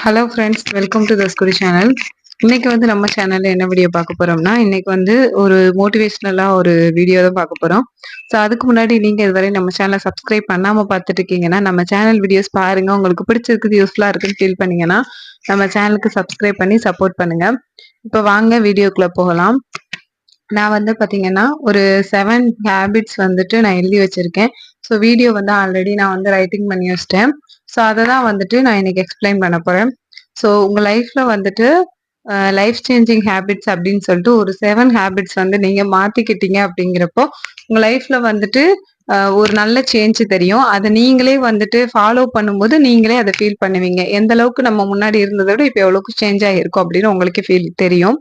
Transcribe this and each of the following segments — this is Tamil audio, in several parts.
ஹலோ ஃப்ரெண்ட்ஸ், வெல்கம் டு தஸ்குரி சேனல். இன்னைக்கு வந்து நம்ம சேனல்ல என்ன வீடியோ பார்க்க போறோம்னா, இன்னைக்கு வந்து ஒரு மோட்டிவேஷனலா ஒரு வீடியோ தான் பார்க்க போறோம். ஸோ அதுக்கு முன்னாடி நீங்க இதுவரை நம்ம சேனலை சப்ஸ்கிரைப் பண்ணாம பார்த்துட்டு இருக்கீங்கன்னா, நம்ம சேனல் வீடியோஸ் பாருங்க. உங்களுக்கு பிடிச்சிருக்குது, யூஸ்ஃபுல்லா இருக்குன்னு ஃபீல் பண்ணீங்கன்னா, நம்ம சேனலுக்கு சப்ஸ்கிரைப் பண்ணி சப்போர்ட் பண்ணுங்க. இப்போ வாங்க வீடியோக்குள்ள போகலாம். நான் வந்து பார்த்தீங்கன்னா, ஒரு 7 ஹேபிட்ஸ் வந்துட்டு நான் எழுதி வச்சிருக்கேன். ஸோ வீடியோ வந்து ஆல்ரெடி நான் வந்து ரைட்டிங் பண்ணி வச்சுட்டேன். ஸோ அத தான் வந்துட்டு நான் இன்னைக்கு எக்ஸ்பிளைன் பண்ண போறேன். ஸோ உங்க லைஃப்ல வந்துட்டு லைஃப் சேஞ்சிங் ஹேபிட்ஸ் அப்படின்னு சொல்லிட்டு ஒரு 7 ஹேபிட்ஸ் வந்து நீங்க மாத்திக்கிட்டீங்க அப்படிங்கிறப்போ, உங்க லைஃப்ல வந்துட்டு ஒரு நல்ல சேஞ்ச் தெரியும். அத நீங்களே வந்துட்டு ஃபாலோ பண்ணும்போது, நீங்களே அத ஃபீல் பண்ணுவீங்க. எந்த அளவுக்கு நம்ம முன்னாடி இருந்தத விட இப்ப எவ்வளவுக்கு சேஞ்ச் ஆகியிருக்கோம் அப்படின்னு உங்களுக்கே தெரியும்.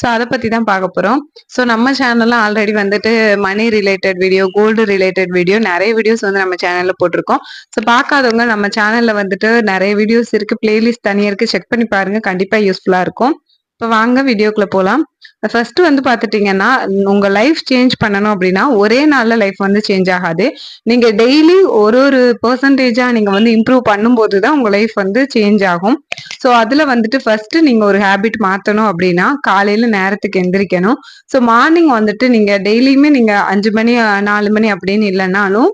ஸோ அத பத்தி தான் பார்க்க போறோம். ஸோ நம்ம சேனல்ல ஆல்ரெடி வந்துட்டு money related video, gold related video நெறைய வீடியோஸ் வந்து நம்ம சேனல்ல போட்டிருக்கோம். ஸோ பார்க்காதவங்க நம்ம சேனல்ல வந்துட்டு நெறைய வீடியோஸ் இருக்கு. பிளேலிஸ்ட் தனியா இருக்கு. செக் பண்ணி பாருங்க. கண்டிப்பா யூஸ்ஃபுல்லா இருக்கும். இப்ப வாங்க வீடியோக்குள்ள போலாம். ஃபர்ஸ்ட் வந்து பாத்துட்டீங்கன்னா, உங்க லைஃப் சேஞ்ச் பண்ணணும் அப்படின்னா, ஒரே நாள்ல லைஃப் வந்து சேஞ்ச் ஆகாது. நீங்க டெய்லி ஒரு ஒரு பெர்சன்டேஜா நீங்க வந்து இம்ப்ரூவ் பண்ணும்போது தான் உங்க லைஃப் வந்து சேஞ்ச் ஆகும். ஸோ அதுல வந்துட்டு ஃபர்ஸ்ட் நீங்க ஒரு ஹேபிட் மாத்தணும் அப்படின்னா, காலையில நேரத்துக்கு எந்திரிக்கணும். ஸோ மார்னிங் வந்துட்டு நீங்க டெய்லியுமே நீங்க 5 மணி 4 மணி அப்படின்னு இல்லைனாலும்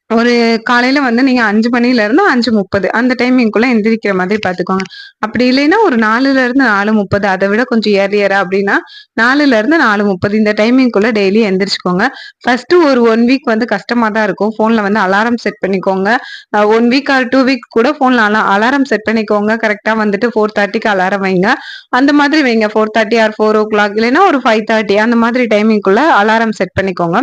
ஒரு காலையில வந்து நீங்க 5 மணில இருந்து 5:30 அந்த டைமிங்குள்ள எந்திரிக்கிற மாதிரி பாத்துக்கோங்க. அப்படி இல்லைன்னா ஒரு 4ல இருந்து 4:30 அதை விட கொஞ்சம் ஏர்லியரா அப்படின்னா 4ல இருந்து 4:30 இந்த டைமிங்குள்ள டெய்லி எந்திரிச்சுக்கோங்க. ஃபர்ஸ்ட் ஒரு 1 வீக் வந்து கஷ்டமா தான் இருக்கும். போன்ல வந்து அலாரம் செட் பண்ணிக்கோங்க. 1 வீக் ஆர் 2 வீக் கூட போன்ல அலாரம் செட் பண்ணிக்கோங்க. கரெக்டா வந்துட்டு 4:30க்கு அலாரம் வைங்க. அந்த மாதிரி வைங்க. 4:30 ஆர் 4 o'clock இல்லைன்னா ஒரு 5:30 அந்த மாதிரி டைமிங்குள்ள அலாரம் செட் பண்ணிக்கோங்க.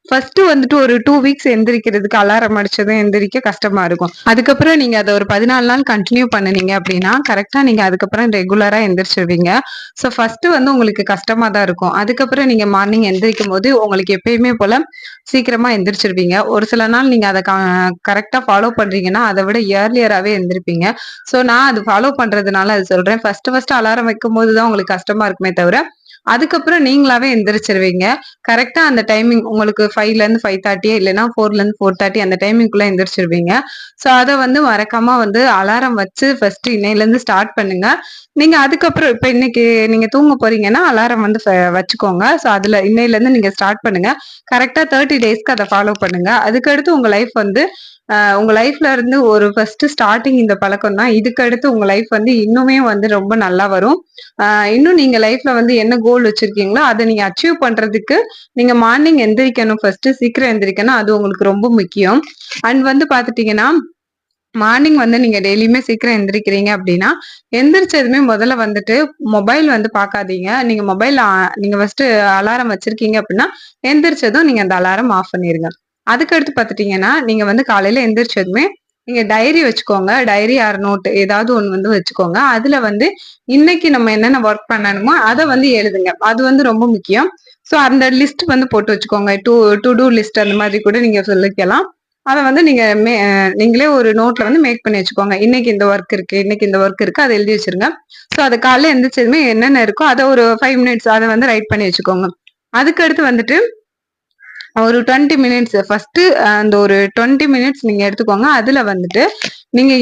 ஃபர்ஸ்ட் வந்துட்டு ஒரு 2 வீக்ஸ் எந்திரிக்கிறதுக்கு அலாரம் அடிச்சதும் எந்திரிக்க கஷ்டமா இருக்கும். அதுக்கப்புறம் நீங்க அதை ஒரு 14 நாள் கண்டினியூ பண்ணுனீங்க அப்படின்னா கரெக்டா நீங்க அதுக்கப்புறம் ரெகுலரா எந்திரிச்சிருவீங்க. ஸோ ஃபர்ஸ்ட் வந்து உங்களுக்கு கஷ்டமா தான் இருக்கும். அதுக்கப்புறம் நீங்க மார்னிங் எந்திரிக்கும் போது உங்களுக்கு எப்பயுமே போல சீக்கிரமா எந்திரிச்சிருவீங்க. ஒரு சில நாள் நீங்க அதை கரெக்டா ஃபாலோ பண்றீங்கன்னா அதை விட இயர்லியராகவே எந்திரிப்பீங்க. ஸோ நான் அது ஃபாலோ பண்றதுனால அது சொல்றேன். ஃபர்ஸ்ட் அலாரம் வைக்கும் போது தான் உங்களுக்கு கஷ்டமா இருக்குமே தவிர அதுக்கப்புறம் நீங்களாவே எந்திரிச்சிருவீங்க. கரெக்டா அந்த டைமிங் உங்களுக்கு 5ல இருந்து 5:30 இல்லைன்னா 4ல இருந்து 4:30 அந்த டைமிங்குள்ள எந்திரிச்சிருவீங்க. ஸோ அதை வந்து மறக்காம வந்து அலாரம் வச்சு ஃபர்ஸ்ட் இன்னையில இருந்து ஸ்டார்ட் பண்ணுங்க. நீங்க அதுக்கப்புறம் இப்ப இன்னைக்கு நீங்க தூங்க போறீங்கன்னா அலாரம் வந்து வச்சுக்கோங்க. ஸோ அதுல இன்னையில இருந்து நீங்க ஸ்டார்ட் பண்ணுங்க. கரெக்டா 30 டேஸ்க்கு அதை ஃபாலோ பண்ணுங்க. அதுக்கடுத்து உங்க லைஃப் வந்து உங்க லைஃப்ல இருந்து ஒரு ஃபர்ஸ்ட் ஸ்டார்டிங் இந்த பழக்கம் தான். இதுக்கு அடுத்து உங்க லைஃப் வந்து இன்னுமே வந்து ரொம்ப நல்லா வரும். இன்னும் நீங்க லைஃப்ல வந்து என்ன கோல் வச்சிருக்கீங்களோ அதை நீங்க அச்சீவ் பண்றதுக்கு நீங்க மார்னிங் எந்திரிக்கணும். ஃபர்ஸ்ட் சீக்கிரம் எந்திரிக்கணும். அது உங்களுக்கு ரொம்ப முக்கியம். அண்ட் வந்து பாத்துட்டீங்கன்னா மார்னிங் வந்து நீங்க டெய்லியுமே சீக்கிரம் எந்திரிக்கிறீங்க அப்படின்னா எந்திரிச்சதுமே முதல்ல வந்துட்டு மொபைல் வந்து பார்க்காதீங்க. நீங்க நீங்க ஃபர்ஸ்ட் அலாரம் வச்சிருக்கீங்க அப்படின்னா எந்திரிச்சதும் நீங்க அந்த அலாரம் ஆஃப் பண்ணிருங்க. அதுக்கடுத்து பாத்துட்டீங்கன்னா நீங்க வந்து காலையில எந்திரிச்சதுமே நீங்க டைரி வச்சுக்கோங்க. டைரி ஆர் நோட் ஏதாவது ஒண்ணு வந்து வச்சுக்கோங்க. அதுல வந்து இன்னைக்கு நம்ம என்னென்ன ஒர்க் பண்ணணுமோ அதை வந்து எழுதுங்க. அது வந்து ரொம்ப முக்கியம். ஸோ அந்த லிஸ்ட் வந்து போட்டு வச்சுக்கோங்க. டு டூ லிஸ்ட் அந்த மாதிரி கூட நீங்க சொல்லிக்கலாம். அதை வந்து நீங்களே ஒரு நோட்ல வந்து மேக் பண்ணி வச்சுக்கோங்க. இன்னைக்கு இந்த ஒர்க் இருக்கு, இன்னைக்கு இந்த ஒர்க் இருக்கு, அதை எழுதி வச்சிருங்க. ஸோ அது காலைல எந்திரிச்சதுமே என்னென்ன இருக்கோ அதை ஒரு 5 மினிட்ஸ் அதை வந்து ரைட் பண்ணி வச்சுக்கோங்க. அதுக்கு அடுத்து வந்துட்டு ஒரு 20 மினிட்ஸ் ஃபர்ஸ்ட் அந்த ஒரு 20 மினிட்ஸ் நீங்க எடுத்துக்கோங்க. அதுல வந்துட்டு நீங்க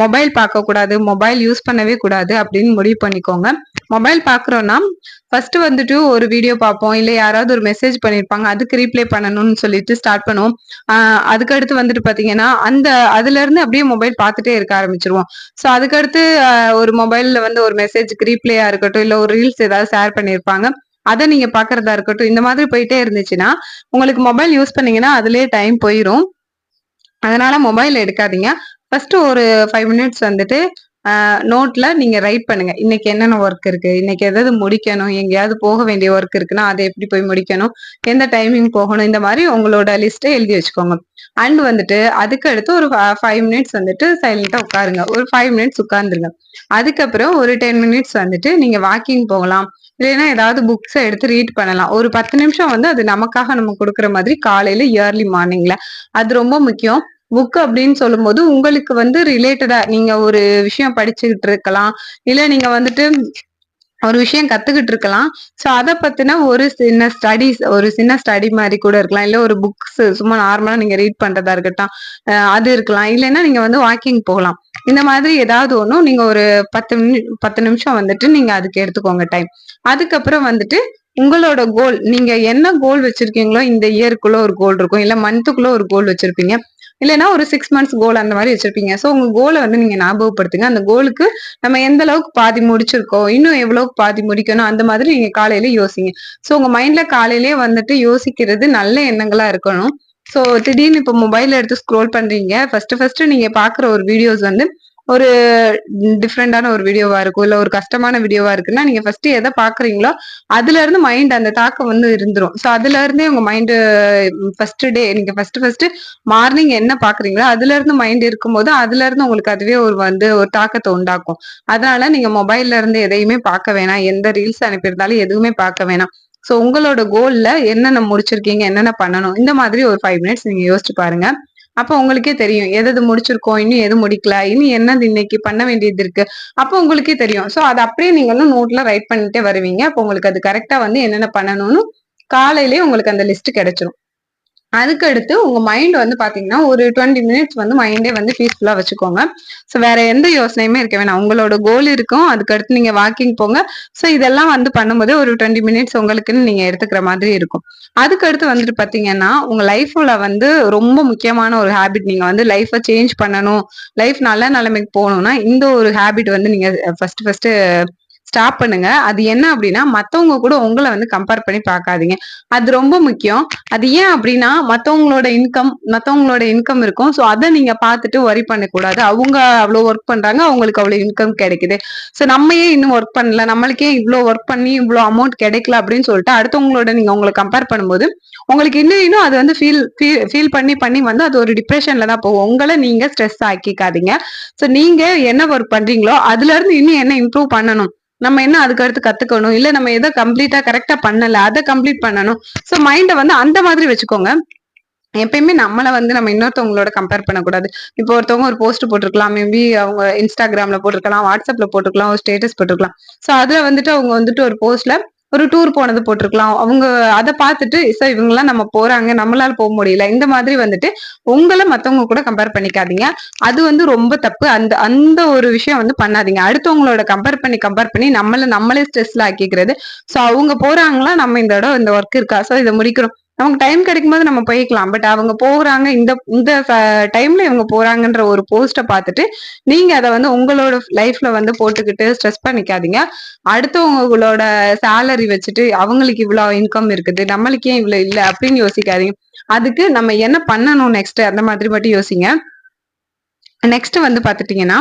மொபைல் பார்க்க கூடாது, மொபைல் யூஸ் பண்ணவே கூடாது அப்படின்னு முடிவு பண்ணிக்கோங்க. மொபைல் பாக்குறோம்னா ஃபர்ஸ்ட் வந்துட்டு ஒரு வீடியோ பார்ப்போம், இல்ல யாராவது ஒரு மெசேஜ் பண்ணிருப்பாங்க, அதுக்கு ரீப்ளை பண்ணணும்னு சொல்லிட்டு ஸ்டார்ட் பண்ணுவோம். அதுக்கு அடுத்து வந்துட்டு பாத்தீங்கன்னா அதுல இருந்து அப்படியே மொபைல் பார்த்துட்டே இருக்க ஆரம்பிச்சிருவோம். ஸோ அதுக்கடுத்து ஒரு மொபைல்ல வந்து ஒரு மெசேஜ்க்கு ரீப்ளேயா இருக்கட்டும், இல்ல ஒரு ரீல்ஸ் ஏதாவது ஷேர் பண்ணிருப்பாங்க, அதை நீங்க பாக்குறதா இருக்கட்டும், இந்த மாதிரி போயிட்டே இருந்துச்சுன்னா உங்களுக்கு மொபைல் யூஸ் பண்ணீங்கன்னா அதுலயே டைம் போயிரும். அதனால மொபைல் எடுக்காதீங்க. ஃபர்ஸ்ட் ஒரு 5 மினிட்ஸ் வந்துட்டு நோட்ல நீங்க ரைட் பண்ணுங்க. இன்னைக்கு என்னென்ன ஒர்க் இருக்கு, இன்னைக்கு எதாவது முடிக்கணும், எங்கேயாவது போக வேண்டிய ஒர்க் இருக்குன்னா அதை எப்படி போய் முடிக்கணும், எந்த டைமிங் போகணும், இந்த மாதிரி உங்களோட லிஸ்ட்டை எழுதி வச்சுக்கோங்க. அண்ட் வந்துட்டு அதுக்கு அடுத்து ஒரு 5 மினிட்ஸ் வந்துட்டு சைலண்டா உட்காருங்க. ஒரு 5 மினிட்ஸ் உட்கார்ந்துருங்க. அதுக்கப்புறம் ஒரு 10 மினிட்ஸ் வந்துட்டு நீங்க வாக்கிங் போகலாம். இல்லைன்னா ஏதாவது புக்ஸை எடுத்து ரீட் பண்ணலாம். ஒரு 10 நிமிஷம் வந்து அது நமக்காக நம்ம கொடுக்குற மாதிரி காலையில இயர்லி மார்னிங்ல அது ரொம்ப முக்கியம். புக் அப்படின்னு சொல்லும்போது உங்களுக்கு வந்து ரிலேட்டடா நீங்க ஒரு விஷயம் படிச்சுக்கிட்டு இருக்கலாம். இல்ல நீங்க வந்துட்டு ஒரு விஷயம் கத்துக்கிட்டு இருக்கலாம். சோ அத பத்தின ஒரு சின்ன ஸ்டடி மாரி கூட இருக்கலாம். இல்ல ஒரு புக்ஸ் சும்மா நார்மலா நீங்க ரீட் பண்றதா இருக்கட்டும். அது இருக்கலாம். இல்லைன்னா நீங்க வந்து வாக்கிங் போகலாம். இந்த மாதிரி ஏதாவது ஒண்ணும் நீங்க ஒரு 10 நிமிஷம் வந்துட்டு நீங்க அதுக்கு எடுத்துக்கோங்க டைம். அதுக்கப்புறம் வந்துட்டு உங்களோட கோல் நீங்க என்ன கோல் வச்சிருக்கீங்களோ இந்த இயருக்குள்ள ஒரு கோல் இருக்கும். இல்ல மந்த்துக்குள்ள ஒரு கோல் வச்சிருப்பீங்க. இல்லைன்னா ஒரு 6 மந்த்ஸ் கோல் அந்த மாதிரி வச்சிருப்பீங்க. சோ உங்க கோல வந்து நீங்க ஞாபகப்படுத்துங்க. அந்த கோலுக்கு நம்ம எந்த அளவுக்கு பாதி முடிச்சிருக்கோம், இன்னும் எவ்வளவுக்கு பாதி முடிக்கணும் அந்த மாதிரி நீங்க காலையில யோசிங்க. சோ உங்க மைண்ட்ல காலையிலேயே வந்துட்டு யோசிக்கிறது நல்ல எண்ணங்களா இருக்கணும். சோ திடீர்னு இப்ப மொபைல் எடுத்து ஸ்க்ரோல் பண்றீங்க. ஃபர்ஸ்ட் நீங்க பாக்குற ஒரு வீடியோஸ் வந்து ஒரு டிஃப்ரெண்டான ஒரு வீடியோவா இருக்கும். இல்ல ஒரு கஷ்டமான வீடியோவா இருக்குன்னா, நீங்க ஃபர்ஸ்ட் எத பாக்குறீங்களோ, அதுல இருந்து மைண்ட் அந்த தாக்கம் வந்து இருந்துரும். சோ அதுல இருந்தே உங்க மைண்ட் நீங்க ஃபர்ஸ்ட் மார்னிங் என்ன பாக்குறீங்களோ, அதுல இருந்து மைண்ட் இருக்கும்போது, அதுல இருந்து உங்களுக்கு அதுவே ஒரு தாக்கத்த உண்டாக்கும். அதனால நீங்க மொபைல்ல இருந்து எதையுமே பார்க்க வேணாம். எந்த ரீல்ஸ் அனுப்பியிருந்தாலும் எதுவுமே பார்க்க வேணாம். சோ உங்களோட கோல்ல என்னென்ன முடிச்சிருக்கீங்க, என்னென்ன பண்ணணும், இந்த மாதிரி ஒரு 5 மினிட்ஸ் நீங்க யோசிச்சு பாருங்க. அப்ப உங்களுக்கே தெரியும். எது எது முடிச்சிருக்கோம், இன்னும் எது முடிக்கல, இனி என்னது இன்னைக்கு பண்ண வேண்டியது இருக்கு. அப்ப உங்களுக்கே தெரியும். சோ அத அப்படியே நீங்களும் நோட்ல ரைட் பண்ணிட்டே வருவீங்க. அப்ப உங்களுக்கு அது கரெக்ட்டா வந்து என்னென்ன பண்ணணும்னு காலையிலேயே உங்களுக்கு அந்த லிஸ்ட் கிடைச்சிரும். அதுக்கு அடுத்து உங்க மைண்ட் வந்து பாத்தீங்கன்னா ஒரு 20 மினிட்ஸ் வந்து மைண்டே வந்து பீஸ்ஃபுல்லா வச்சுக்கோங்க. சோ வேற எந்த யோசனையுமே இருக்க வேணாம். உங்களோட கோல் இருக்கும். அதுக்கு அடுத்து நீங்க வாக்கிங் போங்க. சோ இதெல்லாம் வந்து பண்ணும்போது ஒரு 20 மினிட்ஸ் உங்களுக்குன்னு நீங்க எடுத்துக்கிற மாதிரி இருக்கும். அதுக்கு அடுத்து வந்துட்டு பாத்தீங்கன்னா உங்க லைஃப்ல வந்து ரொம்ப முக்கியமான ஒரு ஹேபிட், நீங்க வந்து லைஃப சேஞ்ச் பண்ணணும், லைஃப் நல்ல நிலைமைக்கு போகணும்னா இந்த ஒரு ஹேபிட் வந்து நீங்க ஃபர்ஸ்ட் ஸ்டாப் பண்ணுங்க. அது என்ன அப்படின்னா, மத்தவங்க கூட உங்கள வந்து கம்பேர் பண்ணி பார்க்காதீங்க. அது ரொம்ப முக்கியம். அது ஏன் அப்படின்னா, மத்தவங்களோட இன்கம் இருக்கும். சோ அத நீங்க பார்த்துட்டு வொரி பண்ணக்கூடாது. அவங்க அவ்ளோ வொர்க் பண்றாங்க. அவங்களுக்கு அவ்ளோ இன்கம் கிடைக்குது. சோ நம்ம ஏன் இன்னும் வொர்க் பண்ணல? நம்மளுக்கு ஏன் இவ்ளோ வொர்க் பண்ணி இவ்ளோ அமௌண்ட் கிடைக்கல அப்படின்னு சொல்லிட்டு அடுத்தவங்களோட நீங்க உங்கள கம்பேர் பண்ணும்போது, உங்களுக்கு இன்னும் அது வந்து ஃபீல் பண்ணி பண்ணி வந்து அது ஒரு டிப்ரஷன்ல தான் போகும். உங்கள நீங்க ஸ்ட்ரெஸ் ஆக்கிக்காதீங்க. சோ நீங்க என்ன வொர்க் பண்றீங்களோ, அதுல இருந்து இன்னும் என்ன இம்ப்ரூவ் பண்ணணும், நம்ம என்ன அதுக்கு அடுத்து கத்துக்கணும், இல்ல நம்ம எதை கம்ப்ளீட்டா கரெக்டா பண்ணல அதை கம்ப்ளீட் பண்ணணும். சோ மைண்ட வந்து அந்த மாதிரி வச்சுக்கோங்க. எப்பயுமே நம்மள வந்து நம்ம இன்னொருத்தவங்களோட கம்பேர் பண்ணக்கூடாது. இப்போ ஒருத்தவங்க ஒரு போஸ்ட் போட்டிருக்கலாம். மேபி அவங்க இன்ஸ்டாகிராம்ல போட்டிருக்கலாம், வாட்ஸ்அப்ல போட்டிருக்கலாம், ஒரு ஸ்டேட்டஸ் போட்டிருக்கலாம். சோ அதுல வந்துட்டு அவங்க வந்துட்டு ஒரு போஸ்ட்ல ஒரு டூர் போனது போட்டிருக்கலாம். அவங்க அத பார்த்துட்டு இவங்கெல்லாம் நம்ம போறாங்க, நம்மளால போக முடியல. இந்த மாதிரி வந்துட்டு உங்கள மத்தவங்க கூட கம்பேர் பண்ணிக்காதீங்க. அது வந்து ரொம்ப தப்பு. அந்த அந்த ஒரு விஷயம் வந்து பண்ணாதீங்க. அடுத்தவங்களோட கம்பேர் பண்ணி நம்மளே ஸ்ட்ரெஸ்ல ஆக்கிக்கிறது. சோ அவங்க போறாங்களா, நம்ம இந்த இடம் இந்த ஒர்க் இருக்கா, சோ இதை முடிக்கிறோம், நமக்கு டைம் கிடைக்கும்போது நம்ம போய்க்கலாம். பட் அவங்க போறாங்க, இந்த இந்த டைம்ல இவங்க போறாங்கன்ற ஒரு போஸ்ட பார்த்துட்டு நீங்க அத வந்து உங்களோட லைஃப்ல வந்து போட்டுக்கிட்டு ஸ்ட்ரெஸ் பண்ணிக்காதீங்க. அடுத்தவங்களோட சேலரி வச்சுட்டு அவங்களுக்கு இவ்வளவு இன்கம் இருக்குது, நம்மளுக்கு ஏன் இவ்வளவு இல்ல அப்படின்னு யோசிக்காதீங்க. அதுக்கு நம்ம என்ன பண்ணணும் நெக்ஸ்ட் அந்த மாதிரி மட்டும் யோசிங்க. நெக்ஸ்ட் வந்து பாத்துட்டீங்கன்னா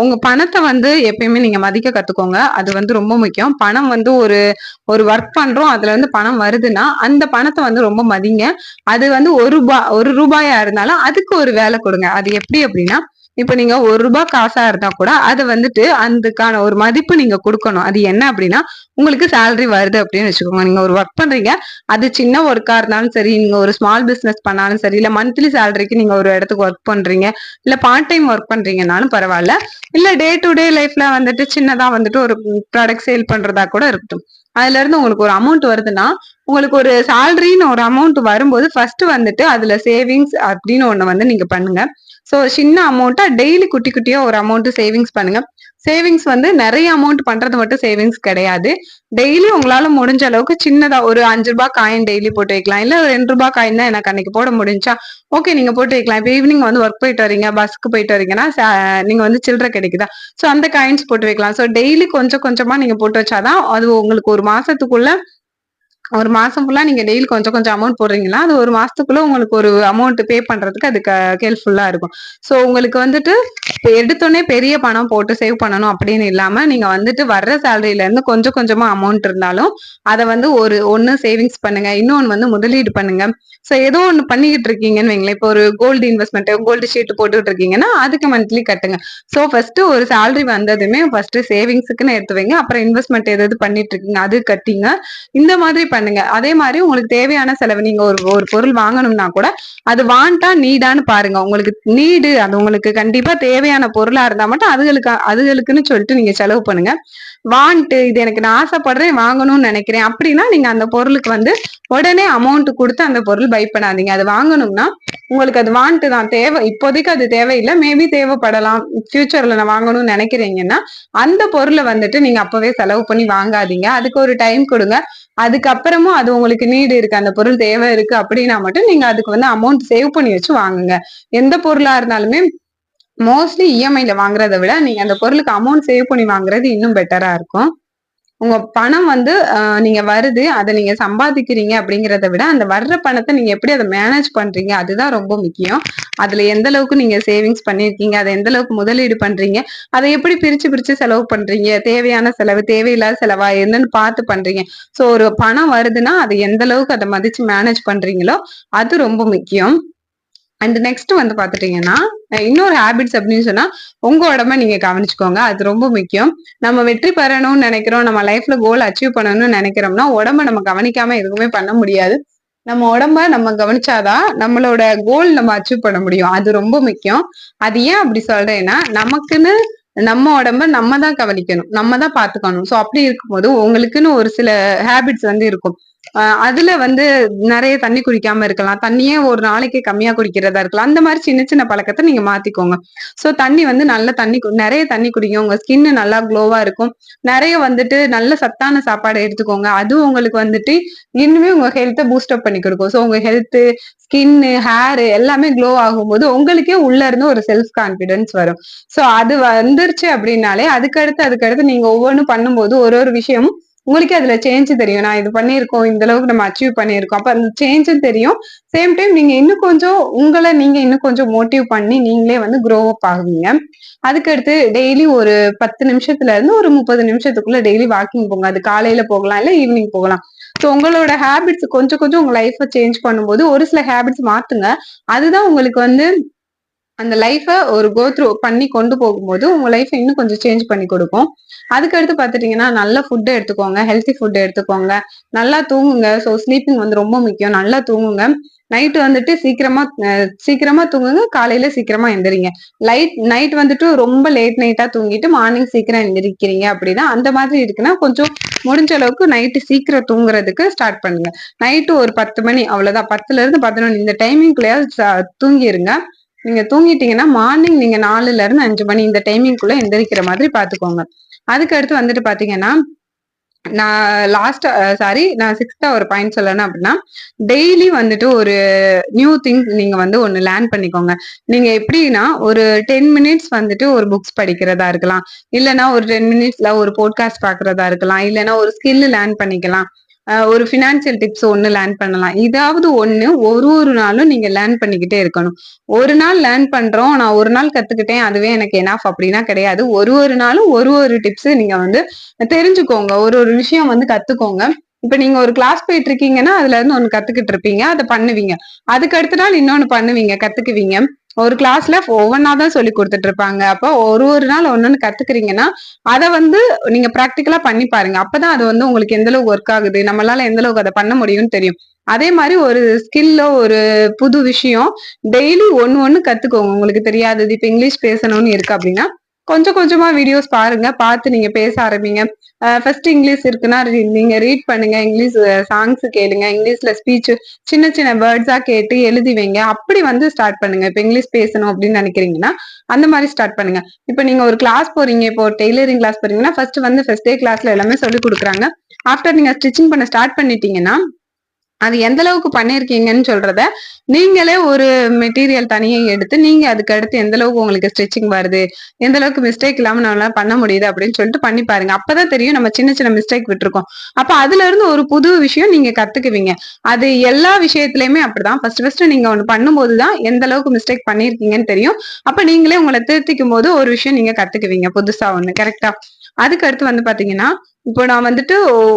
உங்க பணத்தை வந்து எப்பயுமே நீங்க மதிக்க கத்துக்கோங்க. அது வந்து ரொம்ப முக்கியம். பணம் வந்து ஒரு ஒரு ஒர்க் பண்றோம், அதுல இருந்து பணம் வருதுன்னா அந்த பணத்தை வந்து ரொம்ப மதிங்க. அது வந்து ஒரு ரூபாயா இருந்தாலும் அதுக்கு ஒரு வேலை கொடுங்க. அது எப்படி அப்படின்னா, இப்ப நீங்க ₹1 காசா இருந்தா கூட அது வந்துட்டு அதுக்கான ஒரு மதிப்பு நீங்க கொடுக்கணும். அது என்ன அப்படின்னா, உங்களுக்கு சேலரி வருது அப்படின்னு வச்சுக்கோங்க. நீங்க ஒரு ஒர்க் பண்றீங்க, அது சின்ன ஒர்க்கா இருந்தாலும் சரி, நீங்க ஒரு ஸ்மால் பிசினஸ் பண்ணாலும் சரி, இல்ல மந்த்லி சேலரிக்கு நீங்க ஒரு இடத்துக்கு ஒர்க் பண்றீங்க, இல்ல பார்ட் டைம் ஒர்க் பண்றீங்கனாலும் பரவாயில்ல, இல்ல டே டு டே லைஃப்ல வந்துட்டு சின்னதா வந்துட்டு ஒரு ப்ராடக்ட் சேல் பண்றதா கூட இருக்கட்டும். அதுல இருந்து உங்களுக்கு ஒரு அமௌண்ட் வருதுன்னா, உங்களுக்கு ஒரு சேலரின்னு ஒரு அமௌண்ட் வரும்போது ஃபர்ஸ்ட் வந்துட்டு அதுல சேவிங்ஸ் அப்படின்னு ஒண்ணு வந்து நீங்க பண்ணுங்க. சோ சின்ன அமௌண்ட்டா டெய்லி குட்டி குட்டியா ஒரு அமௌண்ட் சேவிங்ஸ் பண்ணுங்க. சேவிங்ஸ் வந்து நிறைய அமௌண்ட் பண்றது மட்டும் சேவிங்ஸ் கிடையாது. டெய்லி உங்களால முடிஞ்ச அளவுக்கு சின்னதா ஒரு ₹5 காயின் டெய்லி போட்டு வைக்கலாம். இல்ல ₹2 காயின் தான் எனக்கு அன்னைக்கு போட முடிஞ்சா ஓகே, நீங்க போட்டு வைக்கலாம். இப்ப ஈவினிங் வந்து ஒர்க் போயிட்டு வரீங்க, பஸ்க்கு போயிட்டு வரீங்கன்னா நீங்க வந்து சில்லறை கிடைக்குதா, சோ அந்த காயின்ஸ் போட்டு வைக்கலாம். சோ டெய்லி கொஞ்சம் கொஞ்சமா நீங்க போட்டு வச்சாதான் அது உங்களுக்கு ஒரு மாசம் ஃபுல்லா நீங்க டெய்லி கொஞ்சம் கொஞ்சம் அமௌண்ட் போடுறீங்கன்னா, அது ஒரு மாசத்துக்குள்ள உங்களுக்கு ஒரு அமௌண்ட் பே பண்றதுக்கு அது ஹெல்ப்ஃபுல்லா இருக்கும். சோ உங்களுக்கு வந்துட்டு இப்ப எடுத்தோனே பெரிய பணம் போட்டு சேவ் பண்ணணும் அப்படின்னு இல்லாம, நீங்க வந்துட்டு வர்ற சேலரில இருந்து கொஞ்சம் கொஞ்சமா அமௌண்ட் இருந்தாலும் அத வந்து ஒண்ணு சேவிங்ஸ் பண்ணுங்க, இன்னொன்னு வந்து முதலீடு பண்ணுங்க. சோ ஏதோ ஒண்ணு பண்ணிக்கிட்டு இருக்கீங்கன்னு வைங்களேன். இப்போ ஒரு கோல்டு ஷீட் போட்டுட்டு இருக்கீங்கன்னா அதுக்கு மந்த்லி கட்டுங்க. சோ ஃபர்ஸ்ட் ஒரு சேலரி வந்ததுமே ஃபர்ஸ்ட் சேவிங்ஸ்க்குன்னு எடுத்து வைங்க. அப்புறம் இன்வெஸ்ட்மெண்ட் எது பண்ணிட்டு இருக்கீங்க அது கட்டிங்க. இந்த மாதிரி பண்ணுங்க. அதே மாதிரி உங்களுக்கு தேவையான செலவு நீங்க ஒரு ஒரு பொருள் வாங்கணும்னா கூட அது வாண்டா நீடான்னு பாருங்க. உங்களுக்கு நீடு அது உங்களுக்கு கண்டிப்பா தேவையான பொருளா இருந்தா மட்டும் அதுகளுக்குன்னு சொல்லிட்டு நீங்க செலவு பண்ணுங்க. வாண்ட்டு இது எனக்கு நான் ஆசைப்படுறேன் வாங்கணும்னு நினைக்கிறேன் அப்படின்னா நீங்க அந்த பொருளுக்கு வந்து உடனே அமௌண்ட் கொடுத்து அந்த பொருள் பை பண்ணாதீங்க. அது வாங்கணும்னா உங்களுக்கு அது வாண்ட்டு தான் தேவை, இப்போதைக்கு அது தேவையில்லை, மேபி தேவைப்படலாம், ஃபியூச்சர்ல நான் வாங்கணும்னு நினைக்கிறீங்கன்னா அந்த பொருளை வந்துட்டு நீங்க அப்பவே செலவு பண்ணி வாங்காதீங்க. அதுக்கு ஒரு டைம் கொடுங்க. அதுக்கப்புறமும் அது உங்களுக்கு நீடு இருக்கு, அந்த பொருள் தேவை இருக்கு அப்படின்னா மட்டும் நீங்க அதுக்கு வந்து அமௌண்ட் சேவ் பண்ணி வச்சு வாங்குங்க. எந்த பொருளா இருந்தாலுமே மோஸ்ட்லி இஎம்ஐல வாங்குறதை விட நீங்க அந்த பொருளுக்கு அமௌண்ட் சேவ் பண்ணி வாங்குறது இன்னும் பெட்டரா இருக்கும். உங்க பணம் வந்து நீங்க வருது, அதை நீங்க சம்பாதிக்கிறீங்க அப்படிங்கிறத விட அந்த வர்ற பணத்தை நீங்க எப்படி அதை மேனேஜ் பண்றீங்க அதுதான் ரொம்ப முக்கியம். அதுல எந்த அளவுக்கு நீங்க சேவிங்ஸ் பண்ணிருக்கீங்க, அதை எந்த அளவுக்கு முதலீடு பண்றீங்க, அதை எப்படி பிரிச்சு பிரிச்சு செலவு பண்றீங்க, தேவையான செலவு தேவையில்லாத செலவா என்னன்னு பார்த்து பண்றீங்க. சோ ஒரு பணம் வருதுன்னா அது எந்த அளவுக்கு அதை மதிச்சு மேனேஜ் பண்றீங்களோ அது ரொம்ப முக்கியம். அண்ட் நெக்ஸ்ட் வந்து பாத்துட்டீங்கன்னா இன்னொரு ஹேபிட்ஸ் அப்படின்னு சொன்னா உங்க உடம்ப நீங்க கவனிச்சுக்கோங்க. அது ரொம்ப முக்கியம். நம்ம வெற்றி பெறணும்னு நினைக்கிறோம், நம்ம லைஃப்ல கோல் அச்சீவ் பண்ணணும்னு நினைக்கிறோம்னா உடம்ப நம்ம கவனிக்காம எதுவுமே பண்ண முடியாது. நம்ம உடம்ப நம்ம கவனிச்சாதான் நம்மளோட கோல் நம்ம அச்சீவ் பண்ண முடியும். அது ரொம்ப முக்கியம். அது ஏன் அப்படி சொல்றேன்னா நமக்குன்னு நம்ம உடம்ப நம்ம தான் கவனிக்கணும், நம்ம தான் பாத்துக்கணும். சோ அப்படி இருக்கும்போது உங்களுக்குன்னு ஒரு சில ஹேபிட்ஸ் வந்து இருக்கும். அதுல வந்து நிறைய தண்ணி குடிக்காம இருக்கலாம், தண்ணியே ஒரு நாளைக்கு கம்மியா குடிக்கிறதா இருக்கலாம். அந்த மாதிரி சின்ன சின்ன பழக்கத்தை நீங்க மாத்திக்கோங்க. சோ தண்ணி வந்து நல்ல தண்ணி நிறைய தண்ணி குடிங்க, உங்க ஸ்கின் நல்லா க்ளோவா இருக்கும். நிறைய வந்துட்டு நல்ல சத்தான சாப்பாடு எடுத்துக்கோங்க. அது உங்களுக்கு வந்துட்டு இன்னுமே உங்க ஹெல்த்தை பூஸ்ட் அப் பண்ணி கொடுக்கும். சோ உங்க ஹெல்த், ஸ்கின், ஹேர் எல்லாமே க்ளோ ஆகும்போது உங்களுக்கே உள்ள இருந்து ஒரு செல்ஃப் கான்பிடன்ஸ் வரும். சோ அது வந்துருச்சு அப்படின்னாலே அதுக்கடுத்து நீங்க ஒவ்வொன்றும் பண்ணும்போது ஒரு ஒரு விஷயமும் உங்களுக்கே அதுல சேஞ்ச் தெரியும். நான் இது பண்ணியிருக்கோம், இந்த அளவுக்கு நம்ம அச்சீவ் பண்ணியிருக்கோம், அப்ப அந்த சேஞ்சும் தெரியும். சேம் டைம் நீங்க இன்னும் கொஞ்சம் உங்களை நீங்க இன்னும் கொஞ்சம் மோட்டிவ் பண்ணி நீங்களே வந்து க்ரோ அப் ஆகுவீங்க. அதுக்கடுத்து டெய்லி ஒரு 10 நிமிஷத்துல இருந்து ஒரு 30 நிமிஷத்துக்குள்ள டெய்லி வாக்கிங் போங்க. அது காலையில போகலாம், இல்ல ஈவினிங் போகலாம். ஸோ உங்களோட ஹேபிட்ஸ் கொஞ்சம் கொஞ்சம் உங்க லைஃப்பை சேஞ்ச் பண்ணும்போது ஒரு சில ஹேபிட்ஸ் மாத்துங்க. அதுதான் உங்களுக்கு வந்து அந்த லைஃப ஒரு கோ த்ரூ பண்ணி கொண்டு போகும்போது உங்க லைஃப் இன்னும் கொஞ்சம் சேஞ்ச் பண்ணி கொடுக்கும். அதுக்கடுத்து பாத்துட்டீங்கன்னா நல்ல ஃபுட் எடுத்துக்கோங்க, ஹெல்த்தி ஃபுட் எடுத்துக்கோங்க, நல்லா தூங்குங்க. ஸோ ஸ்லீப்பிங் வந்து ரொம்ப முக்கியம். நல்லா தூங்குங்க. நைட்டு வந்துட்டு சீக்கிரமா தூங்குங்க, காலையில சீக்கிரமா எந்திரிங்க. நைட் வந்துட்டு ரொம்ப லேட் நைட்டா தூங்கிட்டு மார்னிங் சீக்கிரம் எந்திரிக்கிறீங்க அப்படின்னா அந்த மாதிரி இருக்குன்னா கொஞ்சம் முடிஞ்ச அளவுக்கு நைட்டு சீக்கிரம் தூங்குறதுக்கு ஸ்டார்ட் பண்ணுங்க. நைட்டு ஒரு 10 மணி அவ்வளவுதான், 10ல இருந்து 11 இந்த டைமிங்குள்ளேயாவது தூங்கிருங்க. நீங்க தூங்கிட்டீங்கன்னா மார்னிங் நீங்க 4ல இருந்து 5 மணி இந்த டைமிங்குள்ள எந்திரிக்கிற மாதிரி பாத்துக்கோங்க. அதுக்கு அடுத்து வந்துட்டு பாத்தீங்கன்னா நான் சிக்ஸ்தா ஒரு பாயிண்ட் சொல்லணும் அப்படின்னா டெய்லி வந்துட்டு ஒரு நியூ திங்ஸ் நீங்க வந்து ஒண்ணு லேர்ன் பண்ணிக்கோங்க. நீங்க எப்படின்னா ஒரு 10 மினிட்ஸ் வந்துட்டு ஒரு புக்ஸ் படிக்கிறதா இருக்கலாம், இல்லைன்னா ஒரு 10 மினிட்ஸ்ல ஒரு போட்காஸ்ட் பாக்குறதா இருக்கலாம், இல்லைன்னா ஒரு ஸ்கில் லேர்ன் பண்ணிக்கலாம், ஒரு ஃபினான்சியல் டிப்ஸ் ஒண்ணு லேர்ன் பண்ணலாம். இதாவது ஒண்ணு ஒரு நாளும் நீங்க லேர்ன் பண்ணிக்கிட்டே இருக்கணும். ஒரு நாள் லேர்ன் பண்றோம், நான் ஒரு நாள் கத்துக்கிட்டேன் அதுவே எனக்கு எனாஃப் அப்படின்னா கிடையாது. ஒரு நாளும் ஒரு டிப்ஸ் நீங்க வந்து தெரிஞ்சுக்கோங்க, ஒரு விஷயம் வந்து கத்துக்கோங்க. இப்ப நீங்க ஒரு கிளாஸ் போயிட்டு இருக்கீங்கன்னா அதுல இருந்து ஒண்ணு கத்துக்கிட்டு இருப்பீங்க, அதை பண்ணுவீங்க. அதுக்கு அடுத்த நாள் இன்னொன்னு பண்ணுவீங்க, கத்துக்குவீங்க. ஒரு கிளாஸ்ல ஒவ்வொன்னாதான் சொல்லி கொடுத்துட்டு இருப்பாங்க. அப்ப ஒரு நாள் ஒன்னொன்னு கத்துக்கிறீங்கன்னா அதை வந்து நீங்க பிராக்டிக்கலா பண்ணி பாருங்க. அப்பதான் அது வந்து உங்களுக்கு எந்த அளவுக்கு ஒர்க் ஆகுது, நம்மளால எந்த அளவுக்கு அதை பண்ண முடியும்னு தெரியும். அதே மாதிரி ஒரு ஸ்கில்லோ ஒரு புது விஷயம் டெய்லி ஒண்ணு கத்துக்கோங்க. உங்களுக்கு தெரியாதது இப்ப இங்கிலீஷ் பேசணும்னு இருக்கு அப்படின்னா கொஞ்சம் கொஞ்சமா வீடியோஸ் பாருங்க, பார்த்து நீங்க பேச ஆரம்பிங்க. ஃபர்ஸ்ட் இங்கிலீஷ் இருக்குன்னா நீங்க ரீட் பண்ணுங்க, இங்கிலீஷ் சாங்ஸ் கேளுங்க, இங்கிலீஷ்ல ஸ்பீச் சின்ன சின்ன வேர்ட்ஸா கேட்டு எழுதி வைங்க. அப்படி வந்து ஸ்டார்ட் பண்ணுங்க. இப்ப இங்கிலீஷ் பேசணும் அப்படின்னு நினைக்கிறீங்கன்னா அந்த மாதிரி ஸ்டார்ட் பண்ணுங்க. இப்ப நீங்க ஒரு கிளாஸ் போறீங்க, இப்போ டெய்லரிங் கிளாஸ் போறீங்கன்னா ஃபர்ஸ்ட் டே கிளாஸ்ல எல்லாமே சொல்லி கொடுக்குறாங்க. ஆஃப்டர் நீங்க ஸ்டிச்சிங் பண்ண ஸ்டார்ட் பண்ணிட்டீங்கன்னா அது எந்த அளவுக்கு பண்ணிருக்கீங்கன்னு சொல்றத நீங்களே ஒரு மெட்டீரியல் தனியை எடுத்து நீங்க அதுக்கு அடுத்து எந்த அளவுக்கு உங்களுக்கு ஸ்டிச்சிங் வருது, எந்த அளவுக்கு மிஸ்டேக் இல்லாம நம்மளால பண்ண முடியுது அப்படின்னு சொல்லிட்டு பண்ணி பாருங்க. அப்பதான் தெரியும் நம்ம சின்ன சின்ன மிஸ்டேக் விட்டுருக்கோம். அப்ப அதுல இருந்து ஒரு புது விஷயம் நீங்க கத்துக்குவீங்க. அது எல்லா விஷயத்திலயுமே அப்படிதான். ஃபர்ஸ்ட் நீங்க ஒண்ணு பண்ணும்போதுதான் எந்த அளவுக்கு மிஸ்டேக் பண்ணிருக்கீங்கன்னு தெரியும். அப்ப நீங்களே உங்களை திருத்திக்கும் போது ஒரு விஷயம் நீங்க கத்துக்குவீங்க புதுசா ஒண்ணு. கரெக்டா? அதுக்கு அடுத்து வந்து பாத்தீங்கன்னா இப்போ நான் வந்துட்டு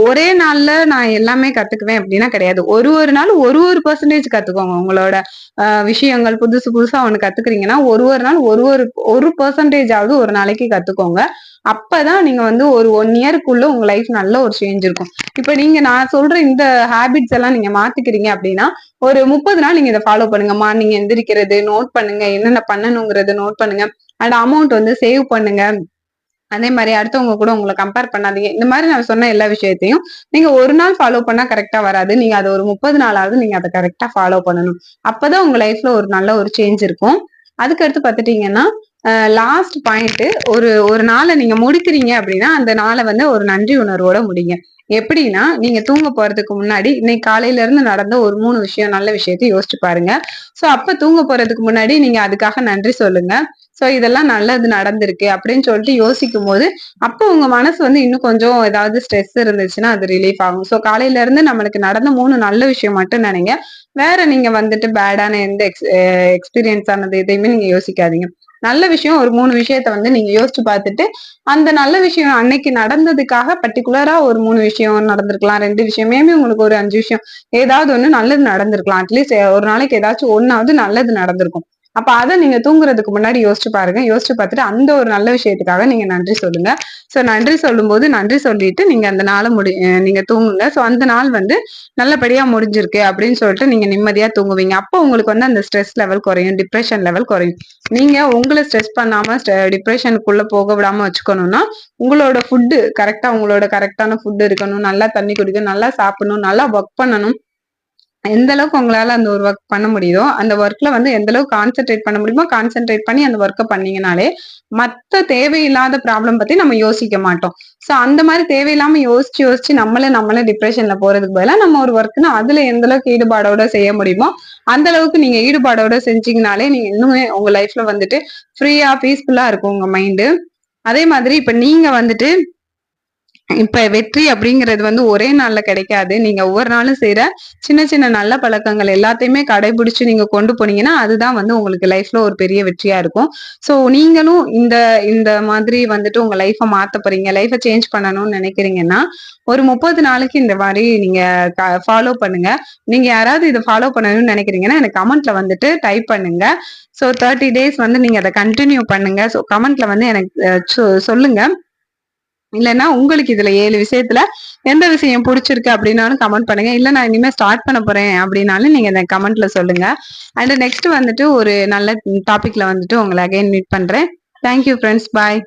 ஒரே நாள்ல நான் எல்லாமே கத்துக்குவேன் அப்படின்னா கிடையாது. ஒரு ஒரு நாள் ஒரு ஒரு பெர்சன்டேஜ் கத்துக்கோங்க. உங்களோட விஷயங்கள் புதுசு புதுசா ஒண்ணு கத்துக்கிறீங்கன்னா, ஒரு ஒரு நாள் ஒரு பெர்சன்டேஜாவது ஒரு நாளைக்கு கத்துக்கோங்க. அப்பதான் நீங்க வந்து ஒரு 1 இயர்க்குள்ள உங்க லைஃப் நல்ல ஒரு சேஞ்ச் இருக்கும். இப்ப நான் சொல்ற இந்த ஹேபிட்ஸ் எல்லாம் நீங்க மாத்திக்கிறீங்க அப்படின்னா, ஒரு 30 நாள் நீங்க இத ஃபாலோ பண்ணுங்க. மார்னிங் எந்திரிக்கிறது, நோட் பண்ணுங்க. என்னென்ன பண்ணணுங்கிறத நோட் பண்ணுங்க. அண்ட் அமௌண்ட் வந்து சேவ் பண்ணுங்க. அதே மாரி அடுத்தவங்க கூட உங்கள கம்பேர் பண்ணாதீங்க. இந்த மாரி நான் சொன்ன எல்லா விஷயத்தையும் நீங்க ஒரு நாள் ஃபாலோ பண்ணா கரெக்ட்டா வராது. நீங்க அத ஒரு 30 நாளாவது நீங்க அத கரெக்ட்டா ஃபாலோ பண்ணணும். அப்பதான் உங்க லைஃப்ல ஒரு நல்ல ஒரு சேஞ்ச் இருக்கும். அதுக்கு அடுத்து பாத்துட்டீங்கன்னா, லாஸ்ட் பாயிண்ட் ஒரு ஒரு நாள நீங்க முடிக்கிறீங்க அப்படின்னா, அந்த நாள வந்து ஒரு நன்றி உணர்வோட முடிங்க. எப்படின்னா, நீங்க தூங்க போறதுக்கு முன்னாடி இன்னைக்கு காலையில இருந்து நடந்த ஒரு 3 விஷயம் நல்ல விஷயத்த யோசிச்சு பாருங்க. சோ அப்ப தூங்க போறதுக்கு முன்னாடி நீங்க அதுக்காக நன்றி சொல்லுங்க. சோ இதெல்லாம் நல்லது நடந்திருக்கு அப்படின்னு சொல்லிட்டு யோசிக்கும்போது, அப்போ உங்க மனசு வந்து இன்னும் கொஞ்சம் ஏதாவது ஸ்ட்ரெஸ் இருந்துச்சுன்னா அது ரிலீஃப் ஆகும். சோ காலையில இருந்து நம்மளுக்கு நடந்த 3 நல்ல விஷயம் மட்டும் நினைங்க. வேற நீங்க வந்துட்டு பேடான எந்த எக்ஸ்பீரியன்ஸ் ஆனது எதையுமே நீங்க யோசிக்காதீங்க. நல்ல விஷயம் ஒரு 3 விஷயத்த வந்து நீங்க யோசிச்சு பார்த்துட்டு, அந்த நல்ல விஷயம் அன்னைக்கு நடந்ததுக்காக பர்ட்டிகுலரா ஒரு 3 விஷயம் நடந்திருக்கலாம். 2 விஷயம் மேபி உங்களுக்கு ஒரு 5 விஷயம் ஏதாவது ஒண்ணு நல்லது நடந்திருக்கலாம். அட்லீஸ்ட் ஒரு நாளைக்கு ஏதாச்சும் ஒண்ணாவது நல்லது நடந்திருக்கும். அப்ப அத நீங்க தூங்குறதுக்கு முன்னாடி யோசிச்சு பாருங்க. யோசிச்சு பார்த்துட்டு அந்த ஒரு நல்ல விஷயத்துக்காக நீங்க நன்றி சொல்லுங்க. சோ நன்றி சொல்லும்போது நன்றி சொல்லிட்டு நீங்க அந்த நாள நீங்க தூங்குங்க. சோ அந்த நாள் வந்து நல்லபடியா முடிஞ்சிருக்கு அப்படின்னு சொல்லிட்டு நீங்க நிம்மதியா தூங்குவீங்க. அப்போ உங்களுக்கு வந்து அந்த ஸ்ட்ரெஸ் லெவல் குறையும். டிப்ரஷன் லெவல் குறையும். நீங்க உங்கள ஸ்ட்ரெஸ் பண்ணாம டிப்ரஷனுக்குள்ள போக விடாம வச்சுக்கணும்னா, உங்களோட ஃபுட் கரெக்ட்டா உங்களோட கரெக்ட்டான ஃபுட் இருக்கணும். நல்லா தண்ணி குடிக்கணும். நல்லா சாப்பிடணும். நல்லா வொர்க் பண்ணணும். எந்த அளவுக்கு உங்களால அந்த ஒரு ஒர்க் பண்ண முடியுதோ, அந்த ஒர்க்ல வந்து எந்த அளவுக்கு கான்சன்ட்ரேட் பண்ண முடியுமோ, கான்சன்ட்ரேட் பண்ணி அந்த ஒர்க்க பண்ணீங்கனாலே, மத்த தேவையில்லாத ப்ராப்ளம் பத்தி நம்ம யோசிக்க மாட்டோம். சோ அந்த மாரி தேவையில்லாம யோசிச்சு, யோசிச்சு நம்மளே டிப்ரஷன்ல போறதுக்கு பதிலா, நம்ம ஒரு ஒர்க்னா அதுல எந்த அளவுக்கு ஈடுபாடோட செய்ய முடியுமோ, அந்த அளவுக்கு நீங்க ஈடுபாடோட செஞ்சீங்கனாலே, நீங்க இன்னுமே உங்க லைஃப்ல வந்துட்டு ஃப்ரீயா, பீஸ்ஃபுல்லா இருக்கும் உங்க மைண்டு. அதே மாதிரி இப்ப நீங்க வந்துட்டு இப்ப வெற்றி அப்படிங்கிறது வந்து ஒரே நாள்ல கிடைக்காது. நீங்க ஒவ்வொரு நாளும் செய்ற சின்ன சின்ன நல்ல பழக்கங்கள் எல்லாத்தையுமே கடைபிடிச்சு நீங்க கொண்டு போனீங்கன்னா, அதுதான் வந்து உங்களுக்கு லைஃப்ல ஒரு பெரிய வெற்றியா இருக்கும். சோ நீங்களும் இந்த இந்த மாதிரி வந்துட்டு உங்க லைஃப மாத்த போறீங்க. லைஃப சேஞ்ச் பண்ணணும்னு நினைக்கிறீங்கன்னா, ஒரு 30 நாளைக்கு இந்த மாரி நீங்க ஃபாலோ பண்ணுங்க. நீங்க யாராவது இத ஃபாலோ பண்ணணும்னு நினைக்கிறீங்கன்னா, எனக்கு கமெண்ட்ல வந்துட்டு டைப் பண்ணுங்க. சோ 30 டேஸ் வந்து நீங்க அத கன்டின்யூ பண்ணுங்க. சோ கமெண்ட்ல வந்து எனக்கு சொல்லுங்க. இல்லன்னா உங்களுக்கு இதுல 7 விஷயத்துல எந்த விஷயம் புடிச்சிருக்கு அப்படின்னாலும் கமெண்ட் பண்ணுங்க. இல்ல நான் இனிமே ஸ்டார்ட் பண்ண போறேன் அப்படின்னாலும் நீங்க இந்த கமெண்ட்ல சொல்லுங்க. அண்ட் நெக்ஸ்ட் வந்துட்டு ஒரு நல்ல டாபிக்ல வந்துட்டு உங்கள அகைன் மீட் பண்றேன். Thank you friends. பாய்.